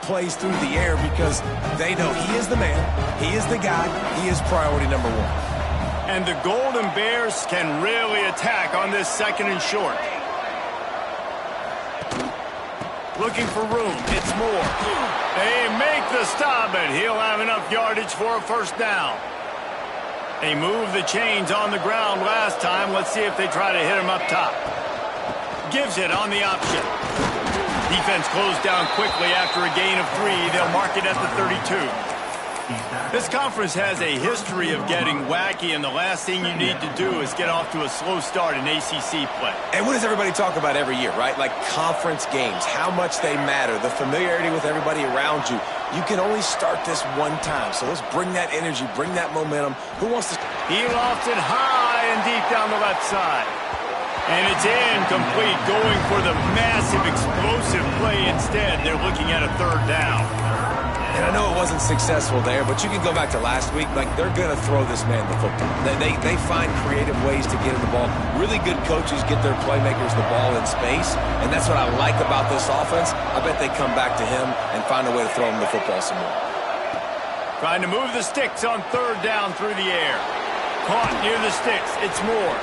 plays through the air because they know he is the man, he is the guy, he is priority number one. And the Golden Bears can really attack on this second and short. Looking for room. It's Moore. They make the stop, and he'll have enough yardage for a first down. They moved the chains on the ground last time. Let's see if they try to hit him up top. Gives it on the option. Defense closed down quickly after a gain of 3. They'll mark it at the 32. This conference has a history of getting wacky, and the last thing you need to do is get off to a slow start in ACC play. And what does everybody talk about every year, right? Like conference games, how much they matter, the familiarity with everybody around you. You can only start this one time, so let's bring that energy, bring that momentum. Who wants to... He lofts it high and deep down the left side. And it's incomplete, going for the massive explosive play instead. They're looking at a third down. And I know it wasn't successful there, but you can go back to last week. Like, they're going to throw this man the football. They find creative ways to get him the ball. Really good coaches get their playmakers the ball in space, and that's what I like about this offense. I bet they come back to him and find a way to throw him the football some more. Trying to move the sticks on third down through the air. Caught near the sticks. It's Moore.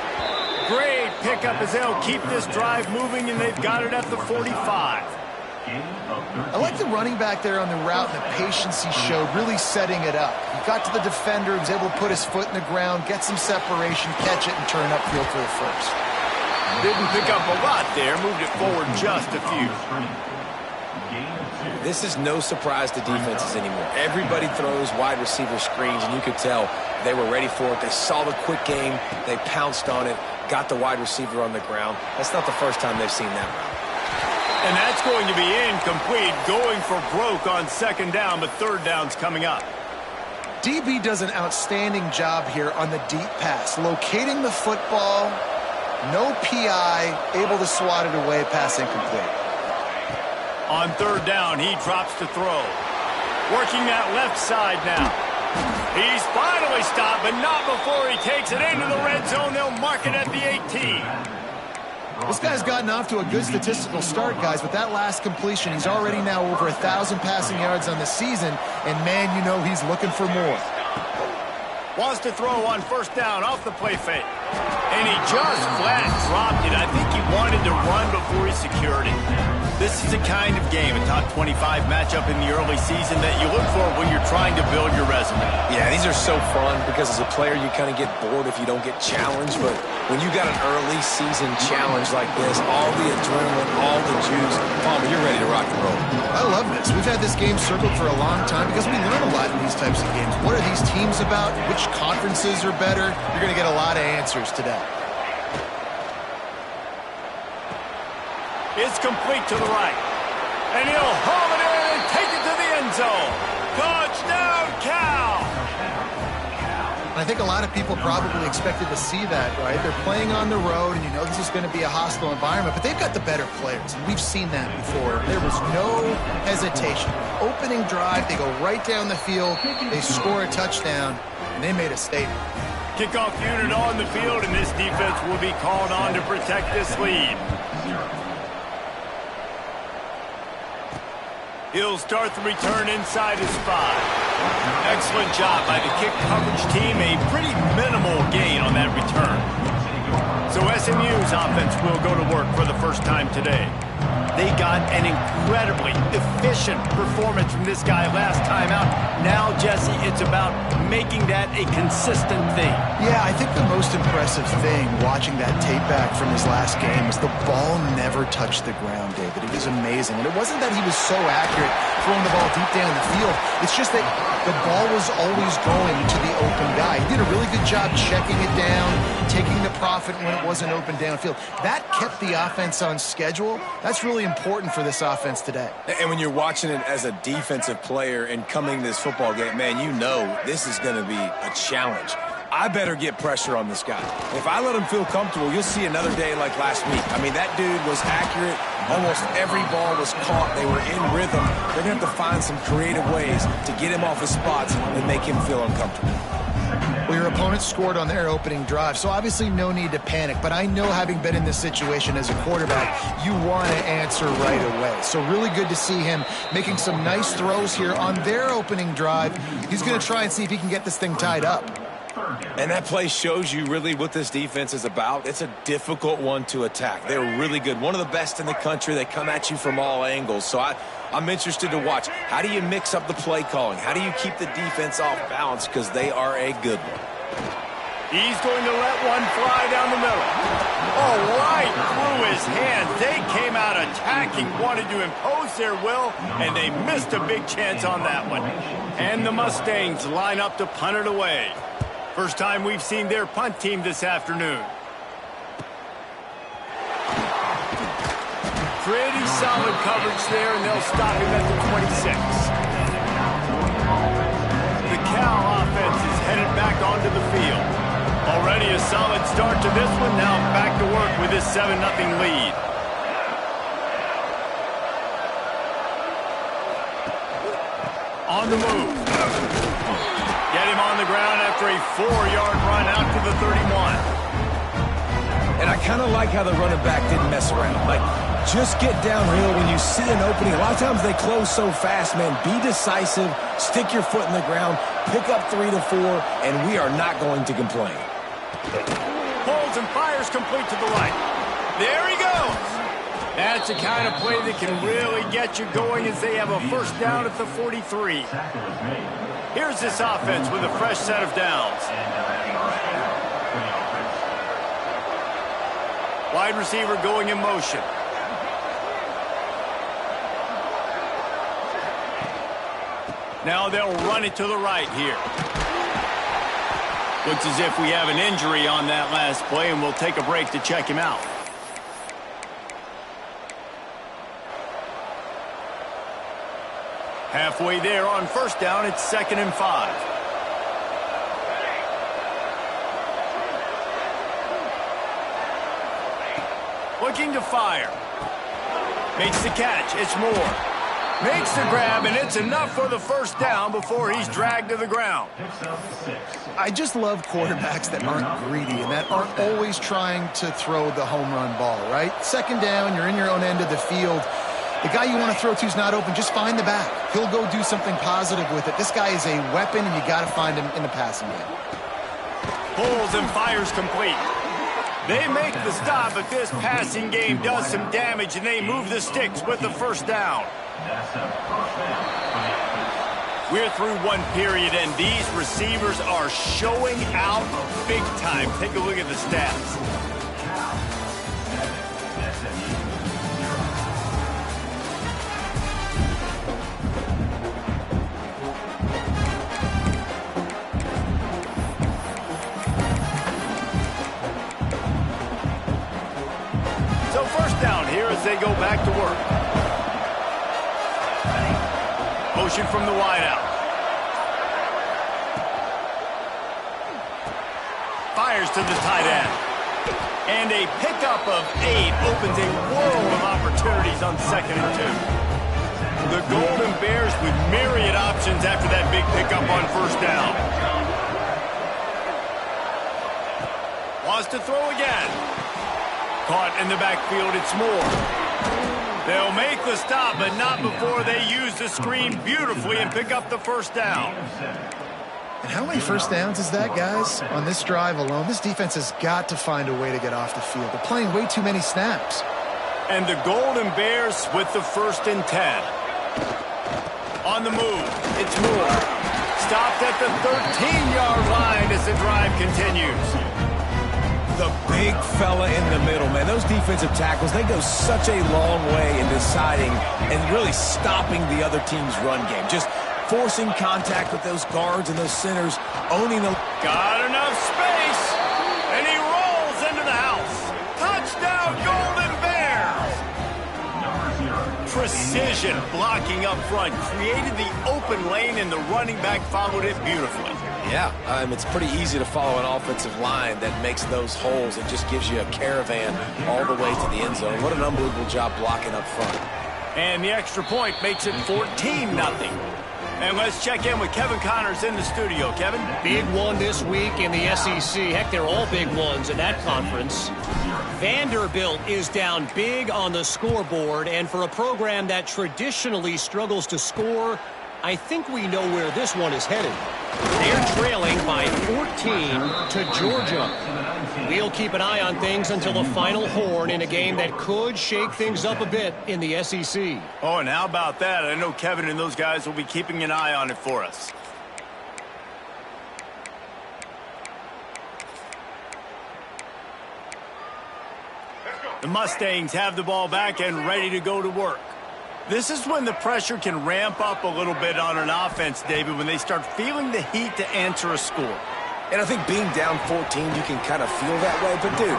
Great pickup as they'll keep this drive moving, and they've got it at the 45. I like the running back there on the route and the patience he showed, really setting it up. He got to the defender, he was able to put his foot in the ground, get some separation, catch it, and turn upfield for the first. Didn't pick up a lot there, moved it forward just a few. This is no surprise to defenses anymore. Everybody throws wide receiver screens, and you could tell they were ready for it. They saw the quick game, they pounced on it, got the wide receiver on the ground. That's not the first time they've seen that route. And that's going to be incomplete, going for broke on second down, but third down's coming up. DB does an outstanding job here on the deep pass, locating the football, no PI, able to swat it away, pass incomplete. On third down, he drops to throw. Working that left side now. He's finally stopped, but not before he takes it into the red zone. They'll mark it at the 18. This guy's gotten off to a good statistical start, guys. With that last completion, he's already now over 1,000 passing yards on the season, and man, you know he's looking for more. Wants to throw on first down off the play fake. And he just flat dropped it. I think he wanted to run before he secured it. This is the kind of game, a top 25 matchup in the early season, that you look for when you're trying to build your resume. Yeah, these are so fun because as a player, you kind of get bored if you don't get challenged. But when you got an early season challenge like this, all the adrenaline, all the juice, Palmer, you're ready to rock and roll. I love this. We've had this game circled for a long time because we learn a lot in these types of games. What are these teams about? Which conferences are better? You're going to get a lot of answers today. It's complete to the right. And he'll haul it in and take it to the end zone. Touchdown, Cal! I think a lot of people probably expected to see that, right? They're playing on the road, and you know this is going to be a hostile environment, but they've got the better players, and we've seen that before. There was no hesitation. Opening drive, they go right down the field, they score a touchdown, and they made a statement. Kickoff unit on the field, and this defense will be called on to protect this lead. He'll start the return inside his 5. Excellent job by the kick coverage team. A pretty minimal gain on that return. So SMU's offense will go to work for the first time today. They got an incredibly efficient performance from this guy last time out. Now, Jesse, it's about making that a consistent thing. Yeah, I think the most impressive thing watching that tape back from his last game is the ball never touched the ground, David. It was amazing. And it wasn't that he was so accurate throwing the ball deep down the field. It's just that the ball was always going to the open guy. He did a really good job checking it down, taking the profit when it wasn't open downfield. That kept the offense on schedule. That's really important for this offense today. And when you're watching it as a defensive player and coming to this football game, man, you know this is going to be a challenge. I better get pressure on this guy. If I let him feel comfortable, you'll see another day like last week. I mean, that dude was accurate. Almost every ball was caught. They were in rhythm. They're going to have to find some creative ways to get him off his spots and make him feel uncomfortable. Well, Well, your opponent scored on their opening drive, so obviously no need to panic. But I know, having been in this situation as a quarterback, you want to answer right away. So really good to see him making some nice throws here on their opening drive. He's going to try and see if he can get this thing tied up. And that play shows you really what this defense is about. It's a difficult one to attack. They're really good. One of the best in the country. They come at you from all angles. So I'm interested to watch. How do you mix up the play calling? How do you keep the defense off balance? Because they are a good one. He's going to let one fly down the middle. Oh, right through his hands. They came out attacking, wanted to impose their will, and they missed a big chance on that one. And the Mustangs line up to punt it away. First time we've seen their punt team this afternoon. Pretty solid coverage there, and they'll stop him at the 26. The Cal offense is headed back onto the field. Already a solid start to this one. Now back to work with this 7-0 lead. On the move. Get him on the ground after a 4-yard run out to the 31. And I kind of like how the running back didn't mess around. Like, just get downhill when you see an opening. A lot of times they close so fast, man. Be decisive, stick your foot in the ground, pick up 3 to 4, and we are not going to complain. Pulls and fires complete to the right. There he goes. That's the kind of play that can really get you going as they have a first down at the 43. Here's this offense with a fresh set of downs. Wide receiver going in motion. Now they'll run it to the right here. Looks as if we have an injury on that last play, and we'll take a break to check him out. Halfway there on first down, it's 2nd and 5. Looking to fire. Makes the catch. It's Moore. Makes the grab, and it's enough for the first down before he's dragged to the ground. I just love quarterbacks that aren't greedy and that aren't always trying to throw the home run ball, right? 2nd down, you're in your own end of the field. The guy you want to throw to is not open. Just find the back. He'll go do something positive with it. This guy is a weapon, and you got to find him in the passing game. Pulls and fires complete. They make the stop, but this passing game does some damage, and they move the sticks with the first down. We're through one period, and these receivers are showing out big time. Take a look at the stats. So first down here as they go back to work. Motion from the wideout. Fires to the tight end. And a pickup of 8 opens a world of opportunities on 2nd and 2. The Golden Bears with myriad options after that big pickup on first down. Wants to throw again. Caught in the backfield, it's Moore. They'll make the stop, but not before they use the screen beautifully and pick up the first down. And how many first downs is that, guys? On this drive alone, this defense has got to find a way to get off the field. They're playing way too many snaps. And the Golden Bears with the 1st and 10. On the move, it's Moore. Stopped at the 13-yard line as the drive continues. The big fella in the middle, man. Those defensive tackles, they go such a long way in deciding and really stopping the other team's run game. Just forcing contact with those guards and those centers, owning them. Got enough space, and he rolls into the house. Touchdown, Golden Bears! Precision blocking up front, created the open lane, and the running back followed it beautifully. Yeah, it's pretty easy to follow an offensive line that makes those holes. It just gives you a caravan all the way to the end zone. What an unbelievable job blocking up front. And the extra point makes it 14-0. And let's check in with Kevin Connors in the studio. Kevin? Big one this week in the SEC. Heck, they're all big ones in that conference. Vanderbilt is down big on the scoreboard, and for a program that traditionally struggles to score, I think we know where this one is headed. They're trailing by 14 to Georgia. We'll keep an eye on things until the final horn in a game that could shake things up a bit in the SEC. Oh, and how about that? I know Kevin and those guys will be keeping an eye on it for us. The Mustangs have the ball back and ready to go to work. This is when the pressure can ramp up a little bit on an offense, David, when they start feeling the heat to answer a score. And I think being down 14, you can kind of feel that way. But, dude,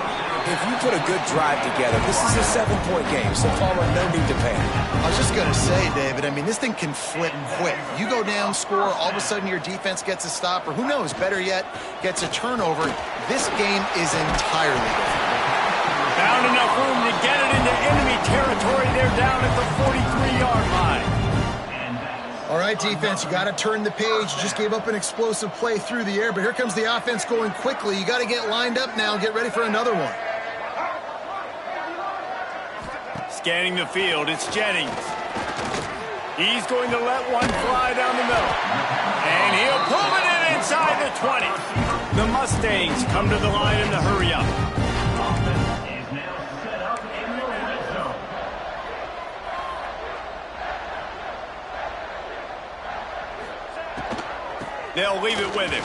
if you put a good drive together, this is a 7-point game, so Palmer, no need to panic. I was just going to say, David, I mean, this thing can flip quick. You go down, score, all of a sudden your defense gets a stop, or who knows, better yet, gets a turnover. This game is entirely different. Found enough room to get it into enemy territory. They're down at the 43-yard line. All right, defense, you got to turn the page. You just gave up an explosive play through the air, but here comes the offense going quickly. You got to get lined up now and get ready for another one. Scanning the field, it's Jennings. He's going to let one fly down the middle. And he'll pull it in inside the 20. The Mustangs come to the line in the hurry up. They'll leave it with him.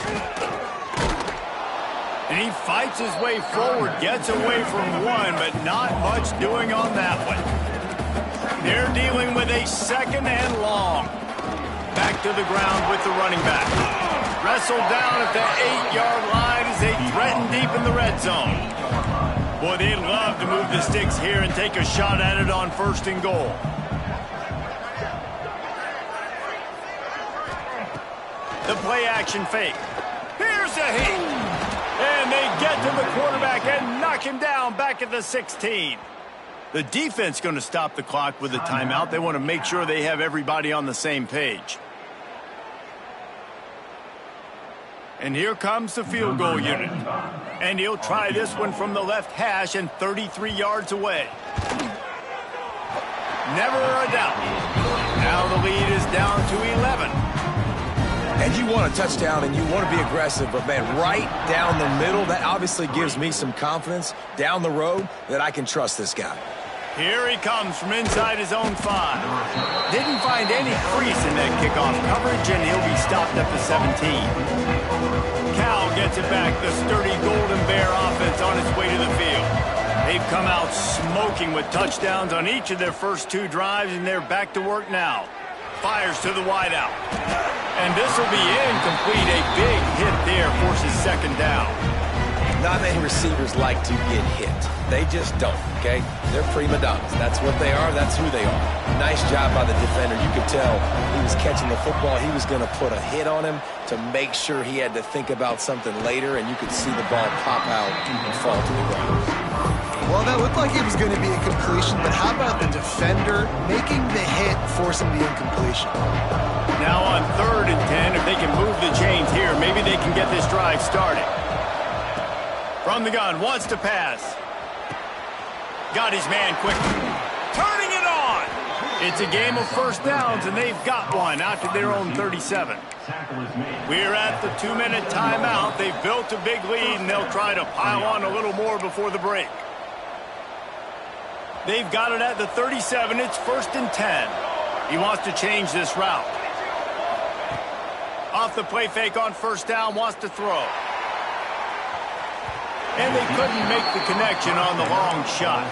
And he fights his way forward, gets away from one, but not much doing on that one. They're dealing with a second and long. Back to the ground with the running back. Wrestled down at the 8-yard line as they threaten deep in the red zone. Boy, they'd love to move the sticks here and take a shot at it on 1st and goal. The play action fake. Here's a hit. And they get to the quarterback and knock him down back at the 16. The defense going to stop the clock with a timeout. They want to make sure they have everybody on the same page. And here comes the field goal unit. And he'll try this one from the left hash and 33 yards away. Never a doubt. Now the lead is down to 11. And you want a touchdown and you want to be aggressive, but, man, right down the middle, that obviously gives me some confidence down the road that I can trust this guy. Here he comes from inside his own 5. Didn't find any crease in that kickoff coverage, and he'll be stopped at the 17. Cal gets it back, the sturdy Golden Bear offense on its way to the field. They've come out smoking with touchdowns on each of their first 2 drives, and they're back to work now. Fires to the wideout. And this will be incomplete. A big hit there forces 2nd down. Not many receivers like to get hit. They just don't, okay? They're prima donnas. That's what they are. That's who they are. Nice job by the defender. You could tell he was catching the football. He was going to put a hit on him to make sure he had to think about something later, and you could see the ball pop out and fall to the ground. Well, that looked like it was going to be a completion, but how about the defender making the hit, forcing the incompletion? Now on 3rd and 10, if they can move the chains here, maybe they can get this drive started. From the gun, wants to pass. Got his man quickly. Turning it on! It's a game of 1st downs, and they've got one out to their own 37. We're at the 2-minute timeout. They've built a big lead, and they'll try to pile on a little more before the break. They've got it at the 37. It's 1st and 10. He wants to change this route. Off the play fake on 1st down, wants to throw. And they couldn't make the connection on the long shot.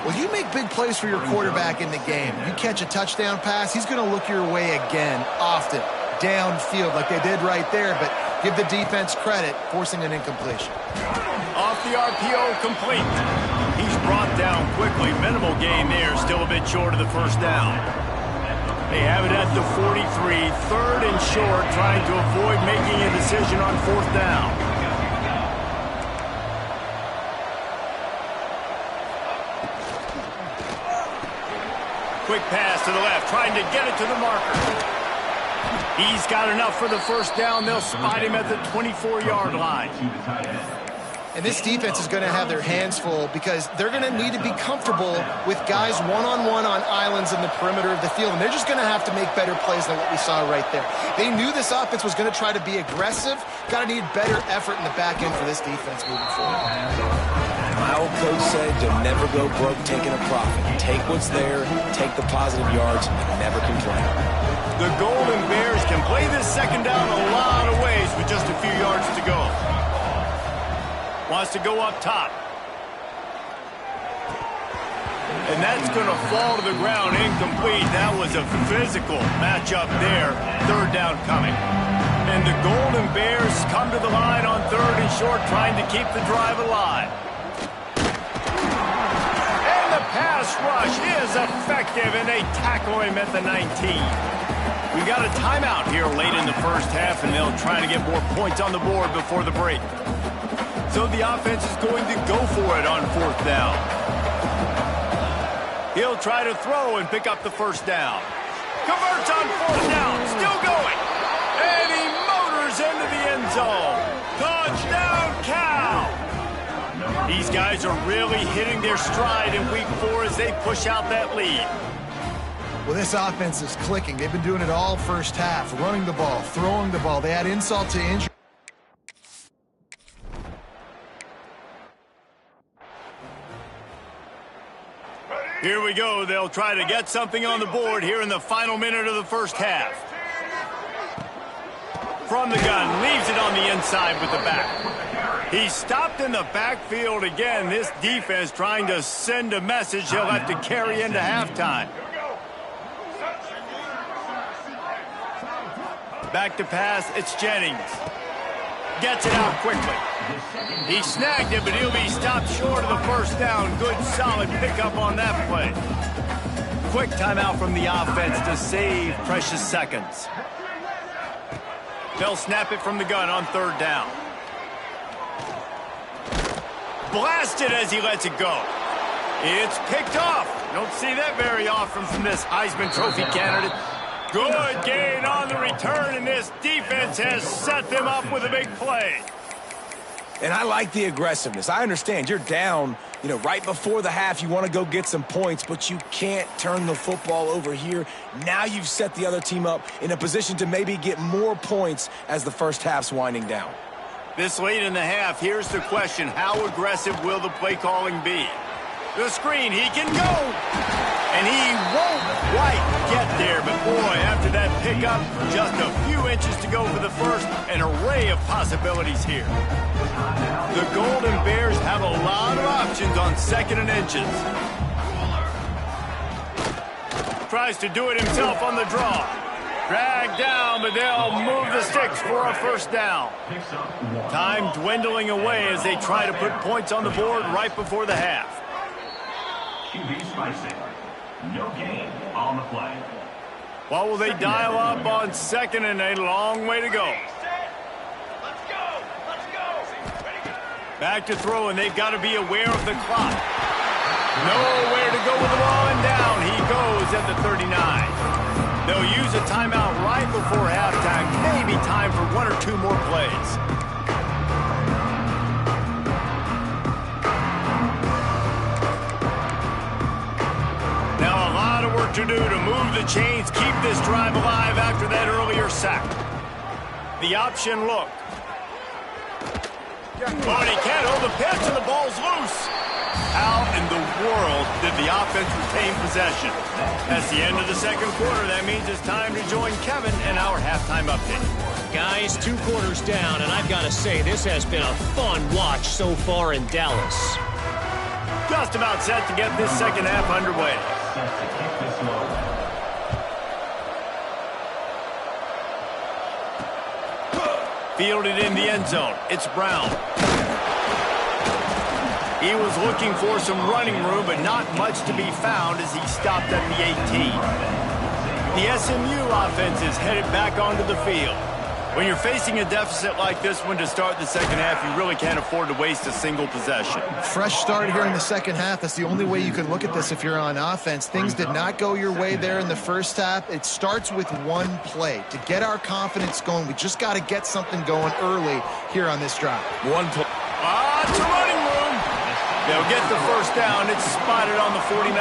Well, you make big plays for your quarterback in the game. You catch a touchdown pass, he's going to look your way again, often, downfield like they did right there, but give the defense credit, forcing an incompletion. Off the RPO, complete. He's brought down quickly. Minimal gain there, still a bit short of the 1st down. They have it at the 43, 3rd and short, trying to avoid making a decision on 4th down. Quick pass to the left, trying to get it to the marker. He's got enough for the first down. They'll spot him at the 24-yard line. And this defense is going to have their hands full because they're going to need to be comfortable with guys one-on-one on islands in the perimeter of the field. And they're just going to have to make better plays than what we saw right there. They knew this offense was going to try to be aggressive. Got to need better effort in the back end for this defense moving forward. My old coach said to never go broke taking a profit. Take what's there, take the positive yards, and never complain. The Golden Bears can play this second down a lot of ways with just a few yards to go. Wants to go up top. And that's going to fall to the ground incomplete. That was a physical matchup there. Third down coming. And the Golden Bears come to the line on third and short, trying to keep the drive alive. And the pass rush is effective, and they tackle him at the 19. We got a timeout here late in the first half, and they'll try to get more points on the board before the break. So the offense is going to go for it on fourth down. He'll try to throw and pick up the first down. Converts on fourth down, still going. And he motors into the end zone. Touchdown, Cal! These guys are really hitting their stride in week 4 as they push out that lead. Well, this offense is clicking. They've been doing it all first half, running the ball, throwing the ball. They add insult to injury. Here we go. They'll try to get something on the board here in the final minute of the first half. From the gun, leaves it on the inside with the back. He's stopped in the backfield again. This defense trying to send a message he'll have to carry into halftime. Back to pass, it's Jennings. Gets it out quickly. He snagged it, but he'll be stopped short of the first down. Good, solid pickup on that play. Quick timeout from the offense to save precious seconds. They'll snap it from the gun on third down. Blasted as he lets it go. It's picked off. Don't see that very often from this Heisman Trophy candidate. Good gain on the return, and this defense has set them up with a big play. And I like the aggressiveness. I understand you're down, right before the half. You want to go get some points, but you can't turn the football over here. Now you've set the other team up in a position to maybe get more points as the first half's winding down. This late in the half, here's the question. How aggressive will the play calling be? The screen, he can go! And he won't quite get there, but boy, after that pickup, just a few inches to go for the first, an array of possibilities here. The Golden Bears have a lot of options on second and inches. Tries to do it himself on the draw. Dragged down, but they'll move the sticks for a first down. Time dwindling away as they try to put points on the board right before the half. QB spicing. No gain on the play. What will they dial up on second and a long way to go? Back to throw, and they've got to be aware of the clock. Nowhere to go with the ball, and down he goes at the 39. They'll use a timeout right before halftime. Maybe time for 1 or 2 more plays. Now a lot of work to do to move the chains, keep this drive alive after that earlier sack. The option look. Oh, and he can't hold the pitch, and the ball's loose. How in the world did the offense retain possession? That's the end of the second quarter. That means it's time to join Kevin in our halftime update. Guys, 2 quarters down, and I've got to say, this has been a fun watch so far in Dallas. Just about set to get this second half underway. Fielded in the end zone. It's Brown. He was looking for some running room, but not much to be found as he stopped at the 18. The SMU offense is headed back onto the field. When you're facing a deficit like this one to start the second half, you really can't afford to waste a single possession. Fresh start here in the second half. That's the only way you can look at this if you're on offense. Things did not go your way there in the first half. It starts with one play. To get our confidence going, we just got to get something going early here on this drive. One play. It's a running room. They'll get the first down. It's spotted on the 49.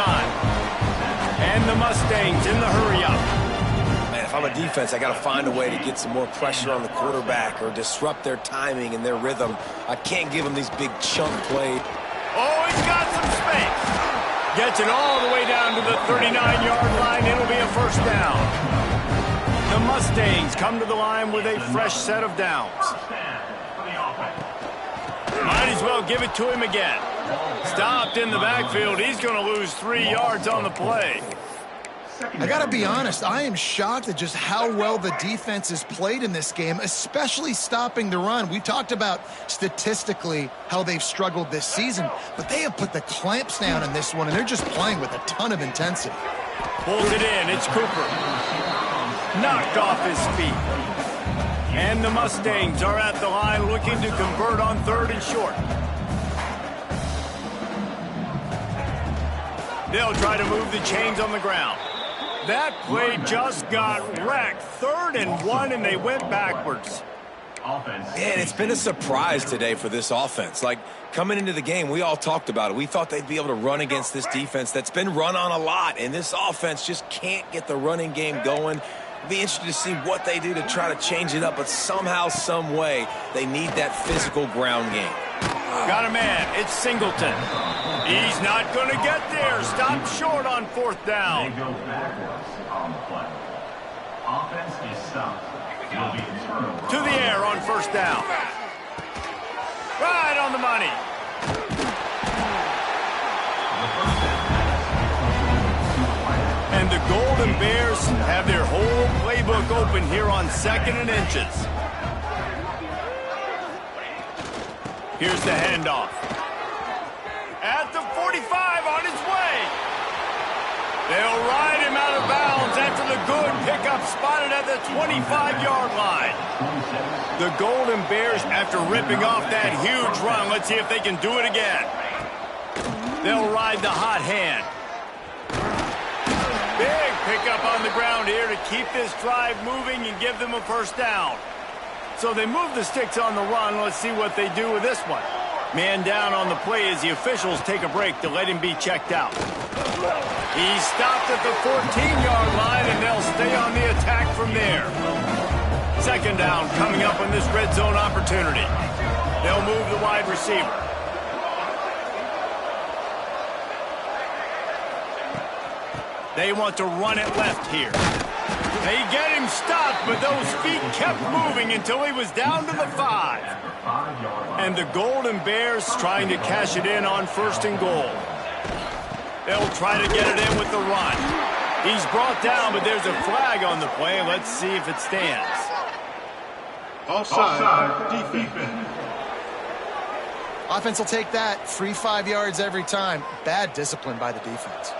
And the Mustangs in the hurry-up. Man, if I'm a defense, I got to find a way to get some more pressure on the quarterback or disrupt their timing and their rhythm. I can't give them these big chunk plays. Oh, he's got some space. Gets it all the way down to the 39-yard line. It'll be a first down. The Mustangs come to the line with a fresh set of downs. Might as well give it to him again. Stopped in the backfield. He's going to lose 3 yards on the play. I got to be honest, I am shocked at just how well the defense has played in this game, especially stopping the run. We talked about statistically how they've struggled this season, but they have put the clamps down in this one, and they're just playing with a ton of intensity. Pulls it in. It's Cooper. Knocked off his feet. And the Mustangs are at the line looking to convert on 3rd and short. They'll try to move the chains on the ground. That play just got wrecked. 3rd and 1, and they went backwards. Man, it's been a surprise today for this offense. Like, coming into the game, we all talked about it. We thought they'd be able to run against this defense that's been run on a lot, and this offense just can't get the running game going. Be interested to see what they do to try to change it up, but somehow, some way, they need that physical ground game. Got a man. It's Singleton. He's not going to get there. Stopped short on 4th down. They go backwards on the play. Offense is stopped. It'll be a turnover. To the air on 1st down. Right on the money. And the Golden Bears have their whole playbook open here on 2nd and inches. Here's the handoff. At the 45 on his way. They'll ride him out of bounds after the good pickup spotted at the 25-yard line. The Golden Bears, after ripping off that huge run, let's see if they can do it again. They'll ride the hot hand. Big pickup on the ground here to keep this drive moving and give them a first down. So they move the sticks on the run. Let's see what they do with this one. Man down on the play as the officials take a break to let him be checked out. He stopped at the 14-yard line, and they'll stay on the attack from there. 2nd down coming up on this red zone opportunity. They'll move the wide receiver. They want to run it left here. They get him stopped, but those feet kept moving until he was down to the 5. And the Golden Bears trying to cash it in on 1st and goal. They'll try to get it in with the run. He's brought down, but there's a flag on the play. Let's see if it stands. Offside, defense. Offense will take that. Free 5 yards every time. Bad discipline by the defense.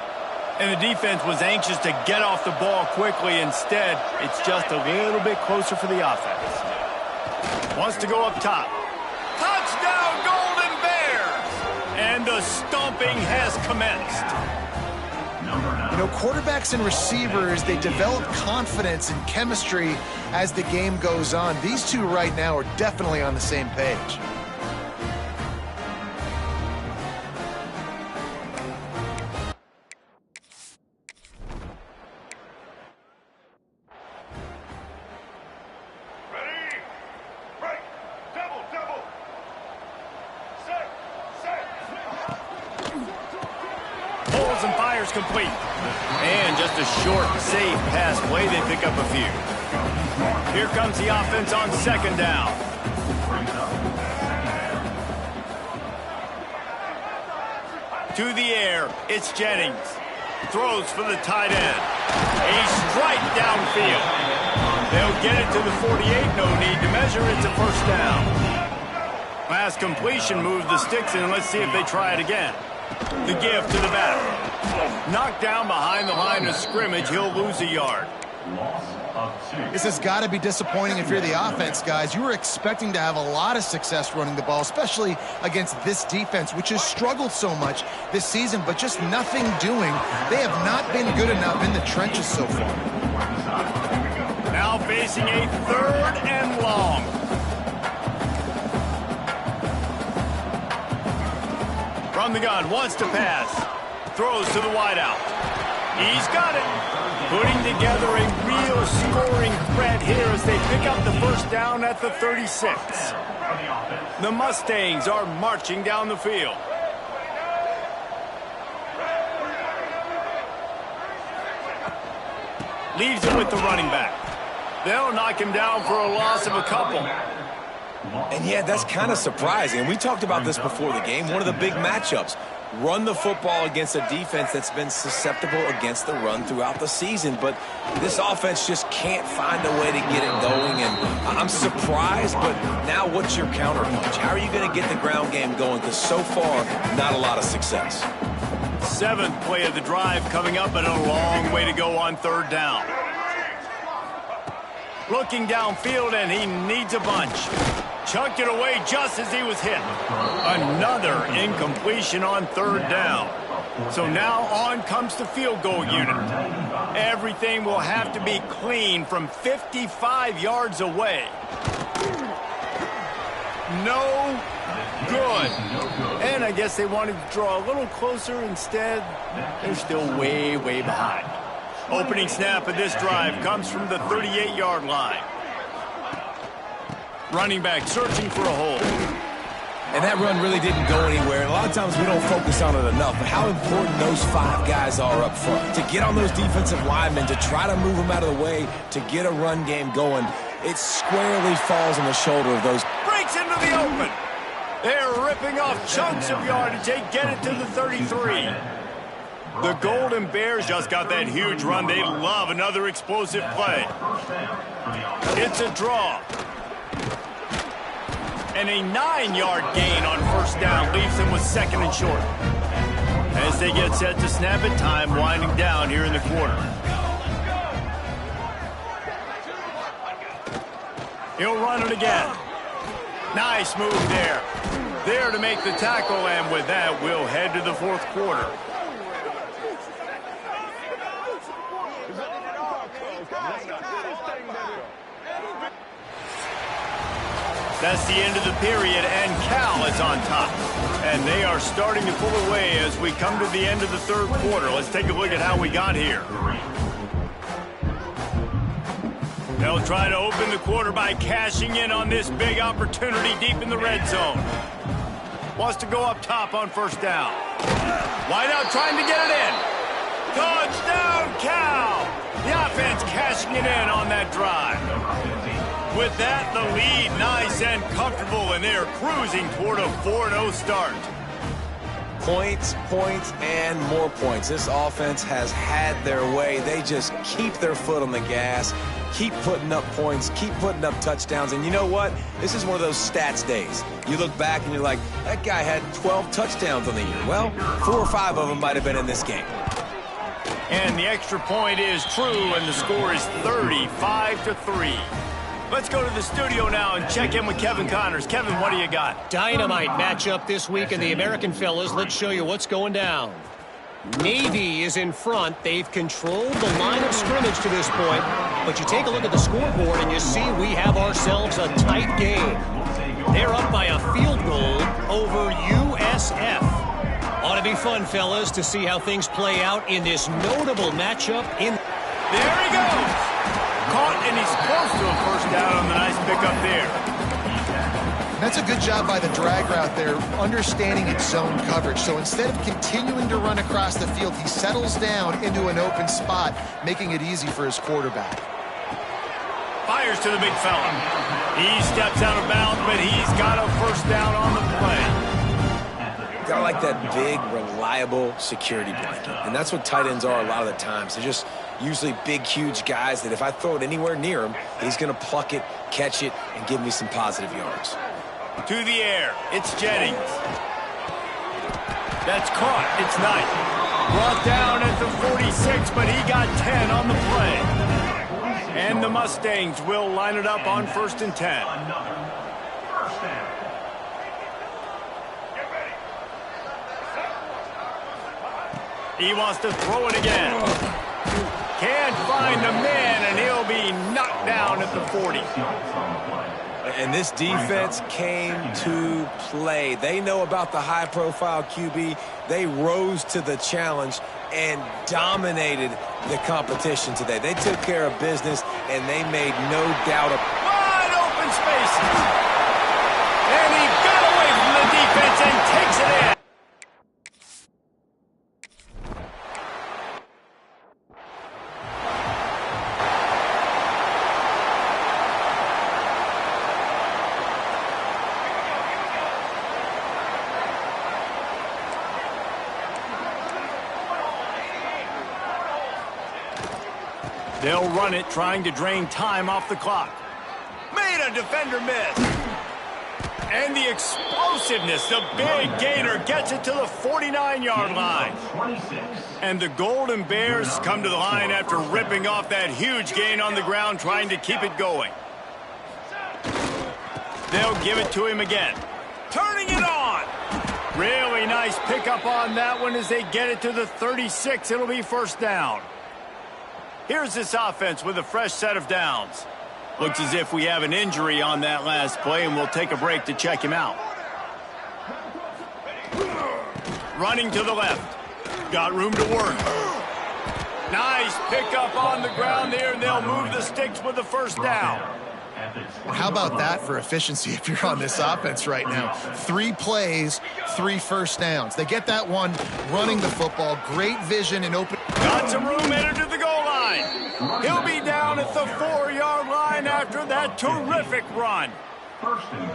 And the defense was anxious to get off the ball quickly. Instead, it's just a little bit closer for the offense. Wants to go up top. Touchdown, Golden Bears! And the stomping has commenced. You know, quarterbacks and receivers, they develop confidence and chemistry as the game goes on. These two right now are definitely on the same page. And fires complete. And just a short, safe pass play. They pick up a few. Here comes the offense on 2nd down. To the air, it's Jennings. Throws for the tight end. A strike downfield. They'll get it to the 48. No need to measure. It's a first down. Last completion moved the sticks in. Let's see if they try it again. The give to the back. Knocked down behind the line of scrimmage. He'll lose a yard. Loss of 2. This has got to be disappointing if you're the offense, guys. You were expecting to have a lot of success running the ball, especially against this defense, which has struggled so much this season, but just nothing doing. They have not been good enough in the trenches so far. Now facing a 3rd and long. From the gun, wants to pass. Throws to the wideout. He's got it. Putting together a real scoring threat here as they pick up the first down at the 36. The Mustangs are marching down the field. Leaves it with the running back. They'll knock him down for a loss of a couple. And yeah, that's kind of surprising. And we talked about this before the game. One of the big matchups. Run the football against a defense that's been susceptible against the run throughout the season. But this offense just can't find a way to get it going. And I'm surprised, but now what's your counterpunch? How are you going to get the ground game going? Because so far, not a lot of success. 7th play of the drive coming up, and a long way to go on 3rd down. Looking downfield, and he needs a bunch. Chucked it away just as he was hit. Another incompletion on 3rd down. So now on comes the field goal unit. Everything will have to be clean from 55 yards away. No good. And I guess they wanted to draw a little closer. Instead, they're still way, way behind. Opening snap of this drive comes from the 38-yard line. Running back searching for a hole. And that run really didn't go anywhere. And a lot of times we don't focus on it enough. But how important those 5 guys are up front. To get on those defensive linemen, to try to move them out of the way, to get a run game going, it squarely falls on the shoulder of those. Breaks into the open. They're ripping off chunks of yardage. They get it to the 33. The Golden Bears just got that huge run. They love another explosive play. It's a draw. And a 9-yard gain on 1st down leaves them with 2nd and short. As they get set to snap it, time winding down here in the quarter. He'll run it again. Nice move there. There to make the tackle, and with that, we'll head to the 4th quarter. That's the end of the period, and Cal is on top. And they are starting to pull away as we come to the end of the 3rd quarter. Let's take a look at how we got here. They'll try to open the quarter by cashing in on this big opportunity deep in the red zone. Wants to go up top on 1st down. Wide out trying to get it in. Touchdown, Cal! The offense cashing it in on that drive. With that, the lead nice and comfortable, and they're cruising toward a 4-0 start. Points, points, and more points. This offense has had their way. They just keep their foot on the gas, keep putting up points, keep putting up touchdowns. And you know what? This is one of those stats days. You look back and you're like, that guy had 12 touchdowns on the year. Well, 4 or 5 of them might have been in this game. And the extra point is true, and the score is 35-3. Let's go to the studio now and check in with Kevin Connors. Kevin, what do you got? Dynamite matchup this week in the American, fellas. Let's show you what's going down. Navy is in front. They've controlled the line of scrimmage to this point. But you take a look at the scoreboard and you see we have ourselves a tight game. They're up by a field goal over USF. Ought to be fun, fellas, to see how things play out in this notable matchup. There he goes. Caught, and he's close to a 1st down on the nice pickup there. That's a good job by the drag route there, understanding its zone coverage. So instead of continuing to run across the field, he settles down into an open spot, making it easy for his quarterback. Fires to the big fella. He steps out of bounds, but he's got a 1st down on the play. Got like that big, reliable security blanket. And that's what tight ends are a lot of the times. They're just usually big, huge guys that if I throw it anywhere near him, he's going to pluck it, catch it, and give me some positive yards. To the air, it's Jennings. That's caught. It's Knight. Brought down at the 46, but he got 10 on the play. And the Mustangs will line it up on 1st and 10. Another first down. He wants to throw it again. Can't find the man, and he'll be knocked down at the 40. And this defense came to play. They know about the high-profile QB. They rose to the challenge and dominated the competition today. They took care of business, and they made no doubt of it. Wide open spaces. And he got away from the defense and takes it in. They'll run it, trying to drain time off the clock. Made a defender miss. And the explosiveness, the big gainer gets it to the 49-yard line. 26. And the Golden Bears come to the line after ripping off that huge gain on the ground, trying to keep it going. They'll give it to him again. Turning it on. Really nice pickup on that one as they get it to the 36. It'll be 1st down. Here's this offense with a fresh set of downs. Looks as if we have an injury on that last play, and we'll take a break to check him out. Running to the left. Got room to work. Nice pickup on the ground there, and they'll move the sticks with the 1st down. How about that for efficiency if you're on this offense right now? 3 plays, 3 first downs. They get that one running the football. Great vision and open. Got some room headed to the goal line. He'll be down at the 4-yard line after that terrific run.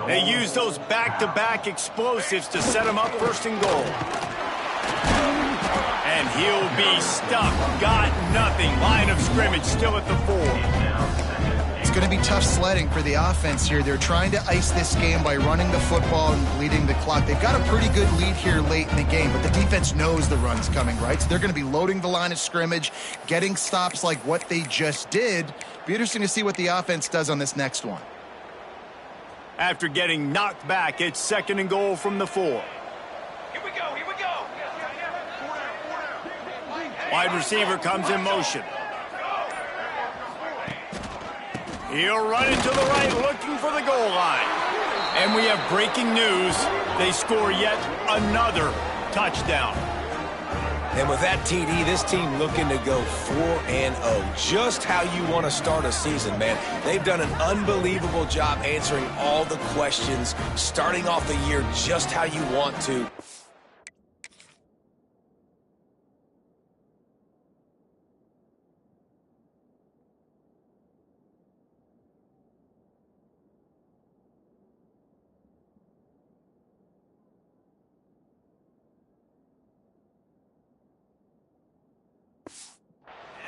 They use those back-to-back explosives to set him up 1st and goal. And he'll be stuck. Got nothing. Line of scrimmage still at the 4. It's going to be tough sledding for the offense here. They're trying to ice this game by running the football and bleeding the clock. They've got a pretty good lead here late in the game, but the defense knows the run's coming, right? So they're going to be loading the line of scrimmage, getting stops like what they just did. Be interesting to see what the offense does on this next one. After getting knocked back, it's 2nd and goal from the 4. Here we go, here we go. Wide receiver comes in motion. He'll run it to the right, looking for the goal line. And we have breaking news. They score yet another touchdown. And with that TD, this team looking to go 4-0. Just how you want to start a season, man. They've done an unbelievable job answering all the questions, starting off the year just how you want to.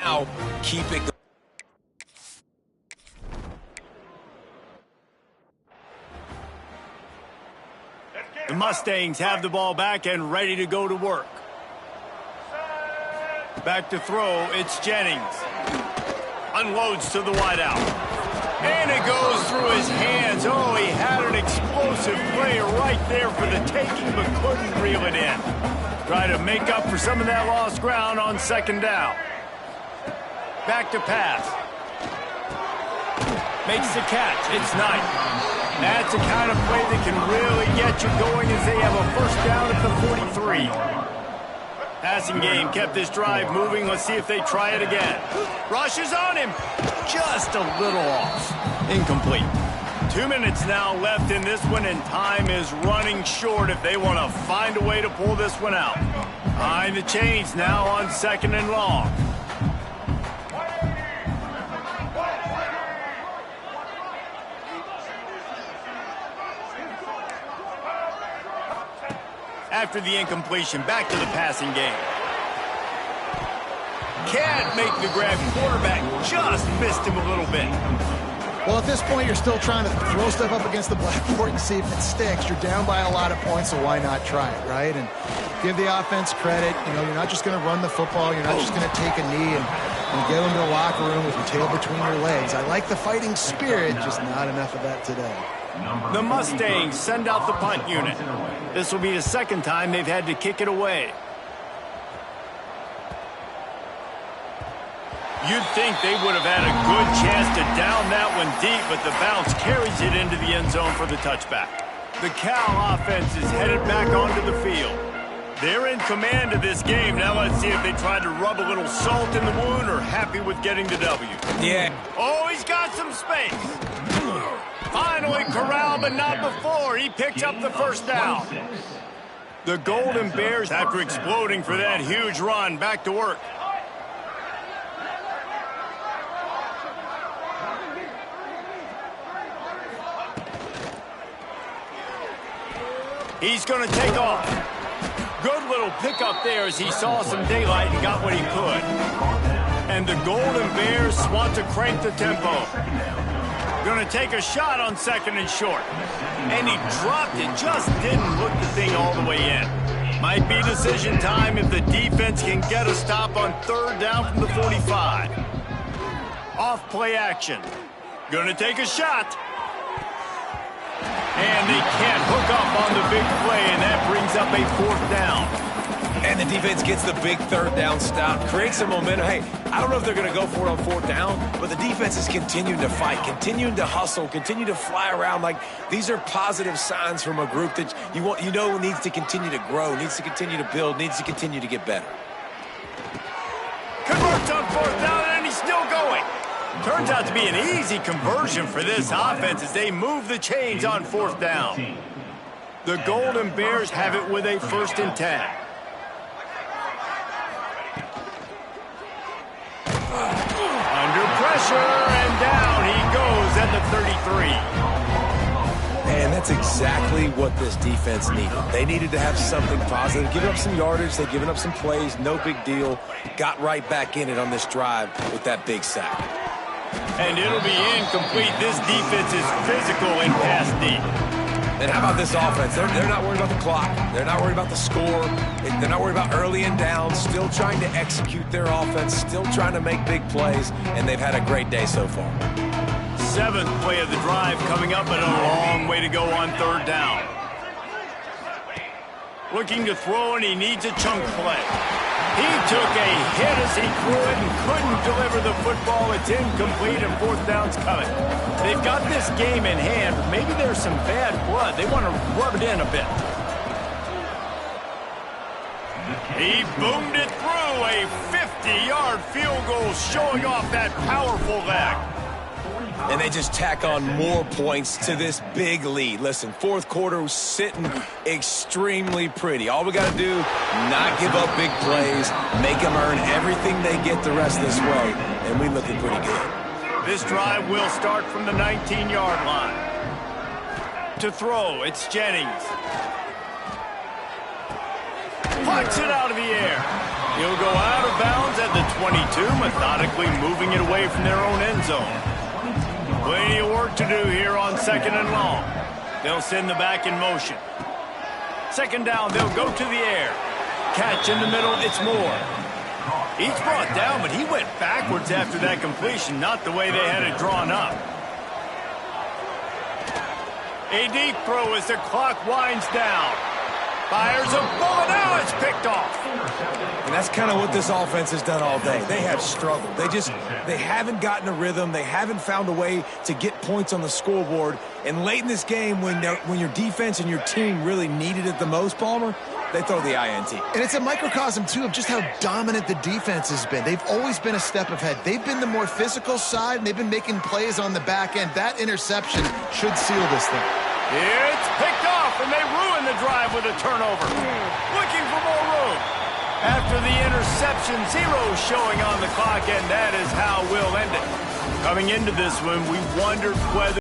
Now, keep it going. The Mustangs have the ball back and ready to go to work. Back to throw, it's Jennings. Unloads to the wideout. And it goes through his hands. Oh, he had an explosive play right there for the taking, but couldn't reel it in. Try to make up for some of that lost ground on 2nd down. Back to pass. Makes the catch. It's nice. That's the kind of play that can really get you going as they have a 1st down at the 43. Passing game kept this drive moving. Let's see if they try it again. Rushes on him. Just a little off. Incomplete. 2 minutes now left in this one, and time is running short if they want to find a way to pull this one out. Behind the chains now on 2nd and long. After the incompletion, back to the passing game. Can't make the grab. Quarterback just missed him a little bit. Well, at this point, you're still trying to throw stuff up against the blackboard and see if it sticks. You're down by a lot of points, so why not try it, right? And give the offense credit. You know, you're not just going to run the football. You're not just going to take a knee and and get into the locker room with your tail between your legs. I like the fighting spirit, just not enough of that today. The Mustangs send out the punt unit. This will be the second time they've had to kick it away. You'd think they would have had a good chance to down that one deep, but the bounce carries it into the end zone for the touchback. The Cal offense is headed back onto the field. They're in command of this game. Now let's see if they try to rub a little salt in the wound or happy with getting the W. Yeah. Oh, he's got some space. Finally corralled, but not before. He picks up the first down. The Golden Bears, after exploding for that huge run, back to work. He's going to take off. Good little pickup there as he saw some daylight and got what he could. And the Golden Bears want to crank the tempo. Going to take a shot on second and short. And he dropped it, just didn't hook the thing all the way in. Might be decision time if the defense can get a stop on third down from the 45. Off play action. Going to take a shot. And they can't hook up on the big play, and that brings up a fourth down. And the defense gets the big third down stop, creates some momentum. Hey, I don't know if they're going to go for it on fourth down, but the defense is continuing to fight, continuing to hustle, continue to fly around. Like, these are positive signs from a group that you know needs to continue to grow, needs to continue to build, needs to continue to get better. Converts on fourth down, and he's still going. Turns out to be an easy conversion for this offense as they move the chains on fourth down. The Golden Bears have it with a 1st and 10. Under pressure, and down he goes at the 33. And that's exactly what this defense needed. They needed to have something positive. Giving up some yardage, they've given up some plays, no big deal. Got right back in it on this drive with that big sack. And it'll be incomplete. This defense is physical and pass deep. And how about this offense? They're not worried about the clock. They're not worried about the score. They're not worried about early and down. Still trying to execute their offense. Still trying to make big plays. And they've had a great day so far. 7th play of the drive coming up, but a long way to go on third down. Looking to throw, and he needs a chunk play. He took a hit as he threw it and couldn't deliver the football. It's incomplete, and fourth down's coming. They've got this game in hand, but maybe there's some bad blood. They want to rub it in a bit. He boomed it through, a 50-yard field goal showing off that powerful leg. And they just tack on more points to this big lead. Listen, fourth quarter was sitting extremely pretty. All we got to do, not give up big plays, make them earn everything they get the rest of this way, and we looking pretty good. This drive will start from the 19-yard line. To throw, it's Jennings. Puts it out of the air. He'll go out of bounds at the 22, methodically moving it away from their own end zone. Plenty of work to do here on 2nd and long. They'll send the back in motion. 2nd down, they'll go to the air. Catch in the middle, it's Moore. He's brought down, but he went backwards after that completion, not the way they had it drawn up. A deep throw as the clock winds down. Fires a bullet, now it's picked off. And that's kind of what this offense has done all day. They have struggled. They haven't gotten a rhythm. They haven't found a way to get points on the scoreboard. And late in this game, when your defense and your team really needed it the most, Palmer, they throw the INT. And it's a microcosm, too, of just how dominant the defense has been. They've always been a step ahead. They've been the more physical side, and they've been making plays on the back end. That interception should seal this thing. It's picked off, and they ruin the drive with a turnover. Looking for more room. After the interception, 0 showing on the clock, and that is how we'll end it. Coming into this one, we wondered whether